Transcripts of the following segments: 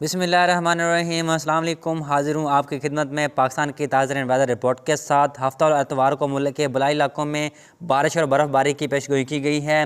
बिस्मिल्लाहिर्रहमानिर्रहीम। अस्सलाम वालेकुम। हाजिर हूँ आपकी खिदमत में पाकिस्तान की ताज़ा वेदर रिपोर्ट के साथ। हफ्ता और एतवार को मुल्क के बलाई इलाकों में बारिश और बर्फ़बारी की पेशगोई की गई है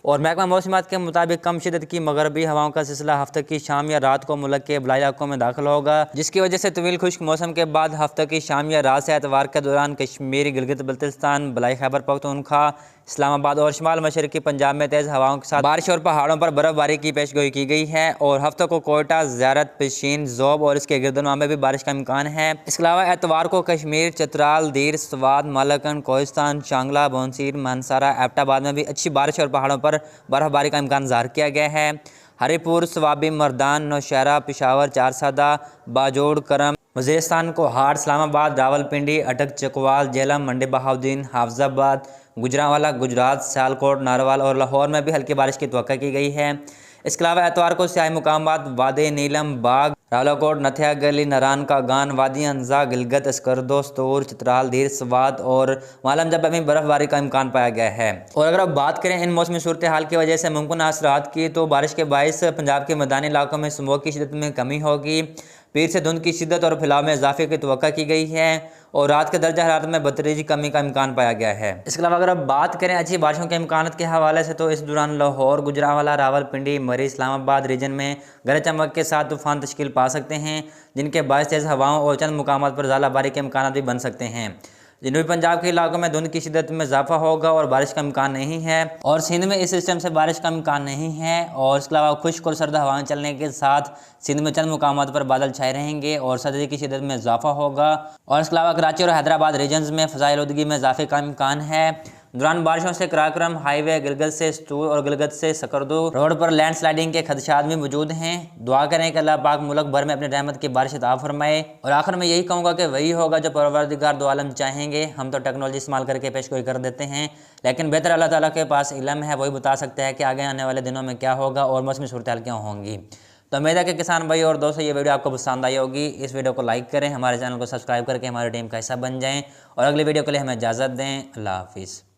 और महकमा मौसमियात के मुताबिक कम शिद्दत की मगरबी हवाओं का सिलसिला हफ्ते की शाम या रात को मुल्क के बलाई इलाकों में दाखिल होगा, जिसकी वजह से तवील खुश्क मौसम के बाद हफ्ते की शाम या रात से एतवार के दौरान कश्मीर, गिलगित बल्तिस्तान, बलाई खैबर पख्तूनख्वा, इस्लामाबाद और शुमाल मशरकी पंजाब में तेज़ हवाओं के साथ बारिश और पहाड़ों पर बर्फबारी की पेशगोई की गई है और हफ्ते को कोयटा, ज़ियारत, पिशीन, ज़ोब और इसके गिरदनुमा में भी बारिश का इम्कान है। इसके अलावा एतवार को कश्मीर, चतराल, दीर, स्वात, मालाकंड, कोहिस्तान, शांगला, बौंसीर, मानसारा, एबटाबाद में भी अच्छी बारिश और पहाड़ों पर बर्फबारी का इम्कान ज़ाहिर किया गया है। हरीपुर, स्वाबी, मर्दान, नौशहरा, पिशावर, चारसादा, बाजोड़, करम, वज़ीरिस्तान को हाट, इस्लामाबाद, रावलपिंडी, अटक, चकवाल, जेलम, मंडी बहाउद्दीन, हाफजाबाद, गुजरांवाला, गुजरात, सियालकोट, नारवाल और लाहौर में भी हल्की बारिश की तवक्को की गई है। इसके अलावा एतवार को सियाही मुकामात वादी नीलम, बाग, रावलाकोट, नथिया गली, नरान का गान, वादी अंजा, गिलगत, अस्करदो, स्तूर, चित्राल, दीर, स्वात और मालम जब में बर्फबारी का इम्कान पाया गया है। और अगर अब बात करें इन मौसमी सूरत हाल की वजह से मुमकिन असरात की, तो बारिश के बायस पंजाब के मैदानी इलाकों में स्मोक की शिदत में कमी होगी। पीर से धुंध की शिदत और फैलाव में इजाफे की तवक्को की गई है और रात के दर्जा हरारत में बदतरीजी कमी का इम्कान पाया गया है। इसके अलावा अगर अब बात करें अच्छी बारिशों के इम्कान के हवाले से, तो इस दौरान लाहौर, गुजरांवाला, रावलपिंडी, मरी, इस्लामाबाद रीजन में गरज चमक के साथ तूफान तश्कील पा सकते हैं, जिनके बायस तेज़ हवाओं और चंद मुकामात पर ज़ालाबारी के इम्कान भी बन सकते हैं। जनूबी पंजाब के इलाकों में धुंध की शिदत में इजाफा होगा और बारिश का इम्कान नहीं है और सिंध में इस सिस्टम से बारिश का इम्कान नहीं है। और इसके अलावा खुश्क और सर्द हवाएं चलने के साथ सिंध में चंद मुकामात पर बादल छाए रहेंगे और सर्दी की शिदत में इजाफा होगा। और इसके अलावा कराची और हैदराबाद रीजन्स में फ़ज़ाई आलूदगी में इजाफे का इम्कान है। दौरान बारिशों से कराक्रम हाईवे, गिलगित से स्तूर और गिलगित से सकरदो रोड पर लैंड स्लाइडिंग के खदशात भी मौजूद हैं। दुआ करें कि अल्लाह पाक मुल्क भर में अपनी रहमत की बारिश अता फरमाए। और आखिर में यही कहूँगा कि वही होगा जो परवरदिगार दो आलम चाहेंगे। हम तो टेक्नोलॉजी इस्तेमाल करके पेशगोई कर देते हैं, लेकिन बेहतर अल्लाह ताला के पास इल्म है, वही बता सकते हैं कि आगे आने वाले दिनों में क्या होगा और मौसमी सूरत हाल क्या होंगी। तो उम्मीद है कि किसान भाई और दोस्तों ये वीडियो आपको पसंद आई होगी। इस वीडियो को लाइक करें, हमारे चैनल को सब्सक्राइब करके हमारी टीम का हिस्सा बन जाएं और अगली वीडियो के लिए हमें इजाज़त दें। अल्लाह हाफिज़।